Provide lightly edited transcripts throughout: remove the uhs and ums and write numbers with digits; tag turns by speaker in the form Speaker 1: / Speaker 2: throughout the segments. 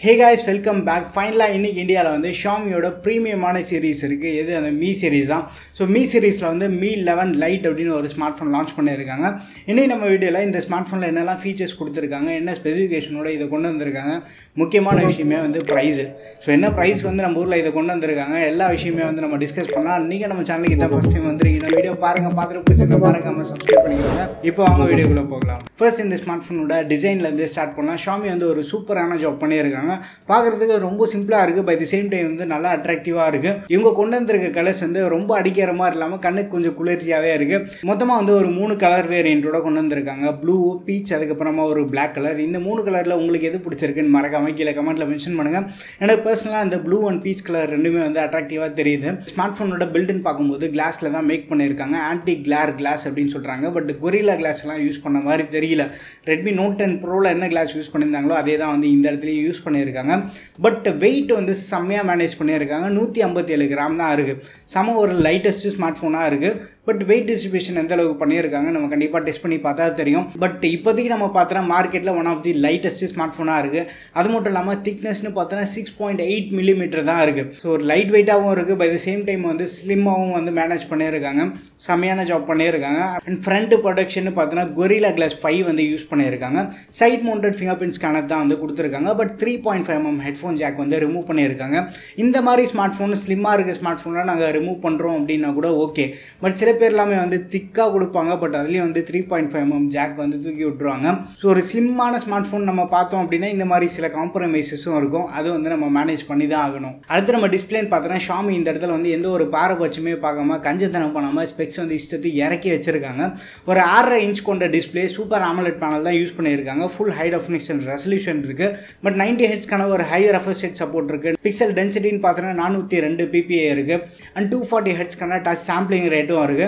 Speaker 1: Hey guys, welcome back. Finally, இன்னைக்கு இந்தியால வந்து xiaomiயோட பிரீமியமான சீரிஸ் இருக்கு. இது அந்த Mi சீரிஸ் தான். So Mi சீரிஸ்ல வந்து Mi 11 Lite அப்படின ஒரு ஸ்மார்ட்போன் லான்ச் பண்ணிருக்காங்க. இன்னைக்கு நம்ம வீடியோல இந்த ஸ்மார்ட்போன்ல என்னெல்லாம் ஃபீச்சர்ஸ் கொடுத்திருக்காங்க, என்ன ஸ்பெசிஃபிகேஷனோட இத கொண்டு வந்திருக்காங்க. முக்கியமான விஷயமே வந்து பிரைஸ். So என்ன பிரைஸ் வந்து நம்ம ஊர்ல இத கொண்டு வந்திருக்காங்க, எல்லா விஷயமே வந்து நம்ம டிஸ்கஸ் பண்ணலாம். நீங்க நம்ம சேனலுக்கு இத ஃபர்ஸ்ட் டைம் வந்திருக்கீங்க, வீடியோ பாருங்க, பார்த்துட்டு பிடிச்சிருந்தா மறக்காம சப்ஸ்கிரைப் பண்ணிக்கோங்க. இப்போ வாங்க வீடியோக்குள்ள போகலாம். ஃபர்ஸ்ட் இந்த ஸ்மார்ட்போனோட டிசைன்ல இருந்து ஸ்டார்ட் பண்ணலாம். xiaomi வந்து ஒரு சூப்பரான ஜாப் பண்ணிருக்காங்க. பார்க்கிறதுக்கு ரொம்ப சிம்பிளா இருக்கு, பை தி சேம் டைம் வந்து நல்லா அட்ராக்டிவா இருக்கு. இவங்க கொண்டு வந்திருக்க கலர்ஸ் வந்து ரொம்ப அடிக்கிற மாதிரி இல்லாம கண்ணுக்கு கொஞ்சம் குளிர்ச்சியாவே இருக்கு. மொத்தமா வந்து ஒரு 3 கலர் வேரியன்ட்டோட கொண்டு வந்திருக்காங்க. ப்ளூ, பீச், அதுக்கப்புறமா ஒரு பிளாக் கலர். இந்த 3 கலர்ல உங்களுக்கு எது பிடிச்சிருக்குன்னு மறக்காம கீழே கமெண்ட்ல மென்ஷன் பண்ணுங்க. எனக்கு பர்சனலா இந்த ப்ளூ அண்ட் பீச் கலர் ரெண்டுமே வந்து அட்ராக்டிவா தெரியுது. ஸ்மார்ட் போனோட பில்ட்னு பார்க்கும்போது கிளாஸ்ல தான் மேக் பண்ணிருக்காங்க. ஆன்டி கிளார் கிளாஸ் அப்படின்னு சொல்றாங்க. பட் கொரில்லா கிளாஸ் எல்லாம் யூஸ் பண்ண மாதிரி தெரியல. ரெட்மி நோட் 10 ப்ரோல என்ன கிளாஸ் யூஸ் பண்ணியிருந்தாங்களோ அதே தான் வந்து இந்த இடத்துலயும் யூஸ் பண்ணியிருக்காங்க. பட் வெயிட் வந்து செம்மையாக மேனேஜ் பண்ணியிருக்காங்க. 157 கிராம் தான் இருக்குது. செம ஒரு லைட்டஸ்ட் ஸ்மார்ட் ஃபோனாக இருக்குது. பட் வெயிட் டிஸ்ட்ரிபியூஷன் எந்த அளவுக்கு பண்ணியிருக்காங்க நம்ம கண்டிப்பாக டெஸ்ட் பண்ணி பார்த்தா தெரியும். பட் இப்போதைக்கு நம்ம பார்த்தோன்னா மார்க்கெட்டில் one of the lightest smart ஃபோனாக இருக்குது. அது மட்டும் இல்லாமல் திக்னஸ்னு பார்த்தோன்னா 6.8 மில்லிமீட்டர் தான் இருக்குது. ஸோ ஒரு லைட் வெயிட்டாகவும் இருக்குது, பை த சேம் டைம் வந்து ஸ்லிம்மாகவும் வந்து மேனேஜ் பண்ணியிருக்காங்க. செம்மையான ஜாப் பண்ணியிருக்காங்க. அண்ட் ஃப்ரண்ட் ப்ரொடக்ஷன் பார்த்தோன்னா கொரில்லா கிளாஸ் 5 வந்து யூஸ் பண்ணியிருக்காங்க. Side mounted fingerprint scanner தான் வந்து கொடுத்துருக்காங்க. பட் 3.5mm ஹெட்ஃபோன் ஜாக் வந்து ரிமூவ் பண்ணியிருக்காங்க. இந்த மாதிரி ஸ்மார்ட் ஃபோன் ஸ்லிம்மாக இருக்க ஸ்மார்ட் ஃபோனில் நாங்கள் ரிமூவ் பண்ணுறோம் அப்படின்னா கூட ஓகே. பட் சில பேர் எல்லாமே வந்து திக்காக கொடுப்பாங்க. பட் அதுலேயும் வந்து 3.5mm ஜாக் வந்து தூக்கி விட்டுருவாங்க. ஸோ ஒரு ஸ்லிம்மான ஸ்மார்ட் ஃபோன் நம்ம பார்த்தோம் அப்படின்னா இந்த மாதிரி சில காம்ப்ரமைசஸும் இருக்கும். அது வந்து நம்ம மேனேஜ் பண்ணி தான் ஆகணும். அடுத்து நம்ம டிஸ்பிளேன்னு பார்த்தோன்னா xiaomi இந்த இடத்துல வந்து எந்த ஒரு பாரபட்சமே பார்க்காம கஞ்சத்தனம் பண்ணாமல் ஸ்பெக்ஸ் வந்து இஷ்டத்துக்கு இறக்கி வச்சிருக்காங்க. ஒரு 6.5 இன்ச் கொண்ட டிஸ்பிளே, சூப்பர் AMOLED பேனல் தான் யூஸ் பண்ணியிருக்காங்க. ஃபுல் ஹை டெஃபினிஷன் ரெசல்யூஷன் இருக்கு. பட் 90 ஹெர்ட்ஸ்க்கான ஒரு ஹை ரெஃப்ரெஷ் ரேட் சப்போர்ட் இருக்கு. பிக்சல் டென்சிட்டின்னு பார்த்தோன்னா 402 ppi இருக்கு. அண்ட் 240 ஹெர்ட்ஸ்க்கான டச் சாம்பிளிங் ரேட்டும் இருக்கு.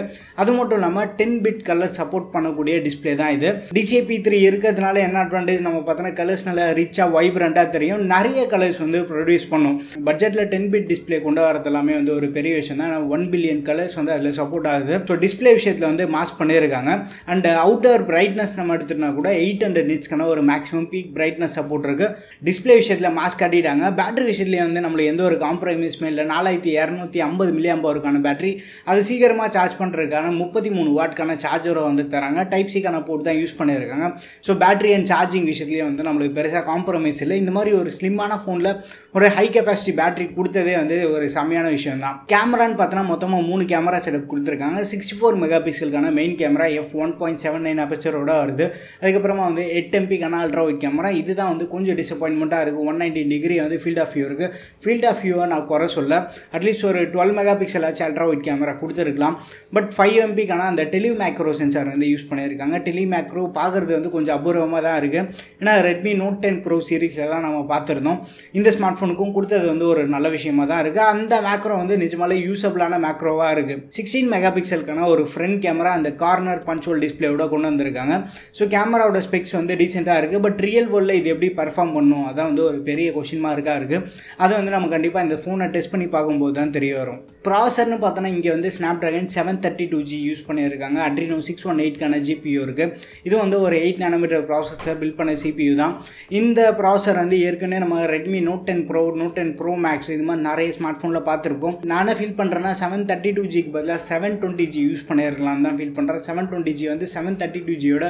Speaker 1: அது மட்டும் இல்லாமல் 10 பிட் கலர் சப்போர்ட் பண்ணக்கூடிய டிஸ்பிளே தான் இது. DCI-P3 இருக்கிறதுனால என்ன அட்வான்டேஜ் நம்ம பார்த்தோன்னா கலர்ஸ் நல்லா ரிச்சாக வைப்ரண்டாக தெரியும். நிறைய கலர்ஸ் வந்து ப்ரொடியூஸ் பண்ணும். பட்ஜெட்டில் 10 பிட் டிஸ்பிளே கொண்டு வரது எல்லாமே வந்து ஒரு பெரிய விஷயம் தான். 1 பில்லியன் கலர்ஸ் வந்து அதில் சப்போர்ட் ஆகுது. ஸோ டிஸ்பிளே விஷயத்தில் வந்து மாஸ்க் பண்ணியிருக்காங்க. அண்ட் அவுட்டர் பிரைட்னஸ் நம்ம எடுத்துட்டா கூட 800 நிட்ஸ்க்கான ஒரு மேக்ஸிமம் பீக் பிரைட்னஸ் சப்போர்ட் இருக்கு. டிஸ்பிளே விஷயத்தில் மாஸ்க் காட்டிட்டாங்க. பேட்டரி விஷயத்துலேயே வந்து நம்மளுக்கு எந்த ஒரு காம்ப்ரமைஸுமே இல்லை. 4250 mAh பேட்டரி. அது சீக்கிரமாக சார்ஜ் பண்ணுறதுக்கான 33 வாட்க்கான சார்ஜரை வந்து தராங்க. டைப் சிக்கான போர்ட் தான் யூஸ் பண்ணியிருக்காங்க. ஸோ பேட்டரி அண்ட் சார்ஜிங் விஷயத்துலேயே வந்து நம்மளுக்கு பெருசாக காம்ப்ரமைஸ் இல்லை. இந்த மாதிரி ஒரு ஸ்லிம்மான ஃபோனில் ஒரு ஹை கெப்பாசிட்டி பேட்டரி கொடுத்ததே வந்து ஒரு செம்மையான விஷயம் தான். கேமரான்னு பார்த்தோன்னா மொத்தமாக 3 கேமரா செட்டப் கொடுத்துருக்காங்க. 64 மெகா பிக்சலுக்கான மெயின் கேமரா f1.79 அப்பச்சரோட வருது. அதுக்கப்புறமா வந்து 8 MP அல்ட்ரா வைட் கேமரா. இதுதான் வந்து கொஞ்சம் டிசப்பாயின்மெண்ட்டாக இருக்குது. 190 டிகிரி வந்து ஃபீல்ட் ஆஃப் வியூ இருக்குது. ஃபீல்ட் ஆஃப் வியூவை நான் குறை சொல்ல, அட்லீஸ்ட் ஒரு 12 மெகா பிக்சல் ஆச்சு அல்ட்ரா வைட் கேமரா கொடுத்துருக்கலாம். பட் 5 MP அந்த டெலி மேக்ரோ சென்சார் வந்து யூஸ் பண்ணியிருக்காங்க. டெலி மேக்ரோ பார்க்குறது வந்து கொஞ்சம் அபூர்வமாக தான் இருக்குது. ஏன்னா ரெட்மி நோட் 10 ப்ரோ சீரிஸில் தான் நம்ம பார்த்துருந்தோம். இந்த ஸ்மார்ட் ஃபோனுக்கும் கொடுத்தது வந்து ஒரு நல்ல விஷயமாக தான் இருக்குது. அந்த மேக்ரோ வந்து நிஜமாலே யூஸபிளான மேக்ரோவாக இருக்குது. 16 மெகா பிக்சலுக்கான ஒரு ஃப்ரண்ட் கேமரா அந்த கார்னர் பஞ்சுவல் டிஸ்பிளேயோட கொண்டு வந்திருக்காங்க. ஸோ கேமராவோட ஸ்பெக்ஸ் வந்து டீசெண்டாக இருக்குது. பட் ரியல் வேர்ல்டில் இது எப்படி பர்ஃபார்ம் பண்ணும் அதான் வந்து ஒரு பெரிய கொஷின் மார்க்காக இருக்குது. அதை வந்து நம்ம கண்டிப்பாக இந்த ஃபோனை டெஸ்ட் பண்ணி பார்க்கும்போது தான் தெரிய வரும். ப்ராசர்னு பார்த்தோன்னா இங்கே வந்து ஸ்னாப்ட்ராகன் 732G யூஸ் பண்ணியிருக்காங்க. அட்ரினோ 618க்கான GPU இருக்குது. இது வந்து ஒரு 8 nm ப்ராசஸில் பில்ட் பண்ண CPU தான். இந்த ப்ராசர் வந்து ஏற்கனவே நம்ம Redmi note 10 pro, note 10 pro max இது மாதிரி நிறைய ஸ்மார்ட் ஃபோனில் பார்த்துருப்போம். நானே ஃபீல் பண்ணுறேன்னா 732Gக்கு பதிலாக 720G யூஸ் பண்ணியிருக்கலாம் தான் ஃபீல் பண்ணுறேன். 720G வந்து 732Gயோட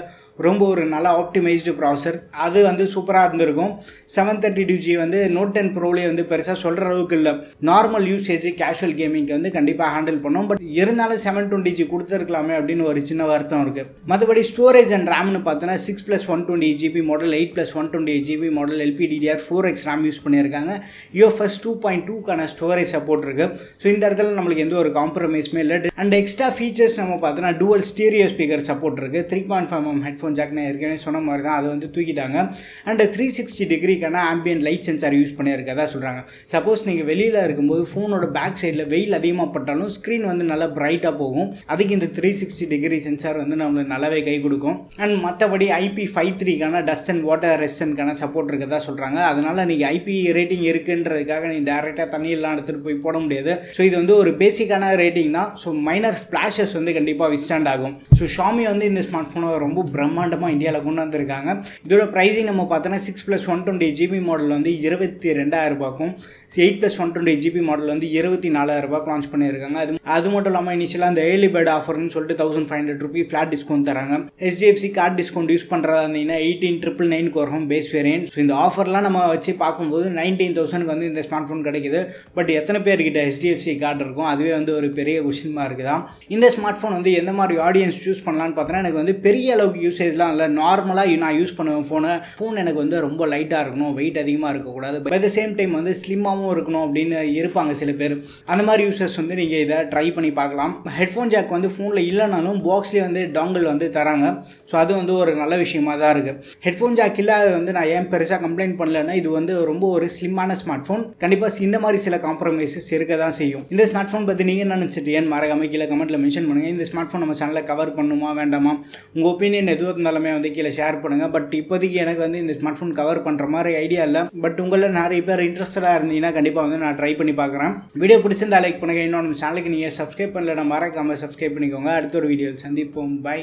Speaker 1: ரொம்ப ஒரு நல்ல ஆப்டிமைஸ்டு ப்ராசர். அது வந்து சூப்பராக இருந்திருக்கும். 732G வந்து நோட் 10 ப்ரோலேயே வந்து பெருசாக சொல்கிற அளவுக்கு இல்லை. நார்மல் யூசேஜ் கேஷுவல் கேமிங்க்கு வந்து கண்டிப்பாக ஹேண்டில் பண்ணும். பட் இருந்தாலும் 720G கொடுத்துருக்கலாமே அப்படின்னு ஒரு சின்ன வருத்தம் இருக்குது. மற்றபடி ஸ்டோரேஜ் அண்ட் ரேம்னு பார்த்தோன்னா 6+128GB model, 8+128GB model, LPDDR4X RAM use பண்ணியிருக்காங்க. UFS 2.2க்கான ஸ்டோரேஜ் சப்போர்ட் இருக்குது. ஸோ இந்த இடத்துல நம்மளுக்கு எந்த ஒரு காம்ப்ரமைஸுமே இல்லை. அண்ட் எக்ஸ்ட்ரா ஃபீச்சர்ஸ் நம்ம பார்த்தோன்னா டூவல் ஸ்டீரியோ ஸ்பீக்கர் சப்போர்ட் இருக்குது. 3.5mm ஹெட்ஃபோன் ஜாக் நான் ஏற்கனவே சொன்ன மாதிரி தான் அதை வந்து தூக்கிட்டாங்க. அண்ட் 360 டிகிரிக்கான ஆம்பியன்ட் லைட் சென்சார் யூஸ் பண்ணியிருக்கதா சொல்கிறாங்க. சப்போஸ் நீங்கள் வெளியில் இருக்கும்போது ஃபோனோட பேக் சைடில் வெயில் அதிகமாக பட்டாலும் ஸ்க்ரீன் வந்து நல்லா பிரைட்டாக போகும். அதுக்கு இந்த 360 டிகிரி சென்சார் வந்து நம்மளுக்கு நல்லாவே கை கொடுக்கும். அண்ட் மற்றபடி IP53க்கான டஸ்ட் அண்ட் வாட்டர் ரெசிஸ்டன்ட்கான சப்போர்ட் இருக்கதா சொல்கிறாங்க. அதனால் நீங்கள் IP ரேட்டிங் இருக்குன்றதுக்காக நீங்கள் டேரெக்டாக தண்ணியெல்லாம் எடுத்துகிட்டு போய் போட முடியாது. ஸோ இது வந்து ஒரு பேசிக்கான ரேட்டிங் தான். ஸோ மைனர் ஸ்பிளாஷஸ் வந்து கண்டிப்பாக விஸ்டாண்ட் ஆகும். ஸோ xiaomi வந்து இந்த ஸ்மார்ட் ஃபோனை ரொம்ப பிரம்மாண்டமாக இந்தியாவில் கொண்டு வந்திருக்காங்க. இதோட ப்ரைஸிங் நம்ம பார்த்தோன்னா 6+128GB ஜிபி மாடல் வந்து 22,000 ரூபாய்க்கும் 8+128GB மாடல் வந்து 24,000 ரூபாய்க்கு லான்ச் பண்ணியிருக்காங்க. அது மட்டும் இல்லாமல் இனிஷியலாக அந்த ஏர்லி பேர்ட் ஆஃபர்னு சொல்லிட்டு 1,500 ரூபி ஃபிளாட் டிஸ்கவுண்ட் தராங்க. HDFC கார்டு டிஸ்கவுண்ட் யூஸ் பண்ணுறதா இருந்தீங்கன்னா 18,999 வரும் பேஸ் வேரியன்ட். ஸோ இந்த ஆஃபர்லாம் நம்ம வச்சு பார்க்கும்போது 19,000 வந்து இந்த ஸ்மார்ட் ஃபோன் கிடைக்குது. பட் எத்தனை பேர்கிட்ட HDFC கார்டு இருக்கும், அதுவே வந்து ஒரு பெரிய கொஸ்டின் மார்க் தான். இந்த ஸ்மார்ட் ஃபோன் வந்து எந்த மாதிரி ஆடியன்ஸ் சூஸ் பண்ணலான்னு பார்த்தோன்னா, எனக்கு வந்து பெரிய அளவுக்கு யூசேஜ்லாம் இல்லை, நார்மலாக நான் யூஸ் பண்ணுவேன் ஃபோன் எனக்கு வந்து ரொம்ப லைட்டாக இருக்கணும், வெயிட் அதிகமாக இருக்கக்கூடாது, but at the same time வந்து ஸ்லிம்மாகவும் இருக்கணும் அப்படின்னு இருப்பாங்க சில பேர். அந்த மாதிரி யூசர்ஸ் வந்து நீங்கள் இதை ட்ரை பண்ணி பார்க்கலாம். ஹெட்ஃபோன் ஜாக் வந்து ஃபோனில் இல்லைனாலும் பாக்ஸ்லேயே வந்து டாங்கிள் வந்து தராங்க. ஸோ அது வந்து ஒரு நல்ல விஷயமா தான் இருக்குது. ஹெட்ஃபோன் ஜாக் இல்லாத வந்து நான் ஏன் பெருசாக கம்ப்ளைண்ட் பண்ணலன்னா, இது வந்து ரொம்ப ஒரு ஸ்லிம்மான ஸ்மார்ட் ஃபோன். கண்டிப்பாக இந்த மாதிரி சில காம்ப்ரமைசஸ் இருக்க தான் செய்யும். இந்த ஸ்மார்ட் ஃபோன் பற்றி நீங்கள் என்ன நினச்சிட்டு ஏன் மறக்காம கீழே கமெண்ட்டில் மென்ஷன் பண்ணுங்கள். இந்த ஸ்மார்ட் ஃபோன் நம்ம சேனலில் கவர் பண்ணுமா வேண்டாமா, உங்கள் ஒப்பீனியன் எதுவும் இருந்தாலுமே வந்து கீழே ஷேர் பண்ணுங்கள். பட் இப்போதைக்கு எனக்கு வந்து இந்த ஸ்மார்ட் ஃபோன் கவர் பண்ணுற மாதிரி ஐடியா இல்லை. பட் உங்களில் நிறைய பேர் இன்ட்ரெஸ்டடாக இருந்தீங்கன்னா கண்டிப்பாக வந்து நான் ட்ரை பண்ணி பார்க்குறேன். வீடியோ பிடிச்சிருந்தா லைக் பண்ணுங்கள். இன்னொன்று சேனலுக்கு நீங்கள் சப்ஸ்கிரைப் பண்ணல, மறக்காமல் சப்ஸ்கிரைப் பண்ணிக்கோங்க. அடுத்த ஒரு வீடியோவில் சந்திப்போம். பை.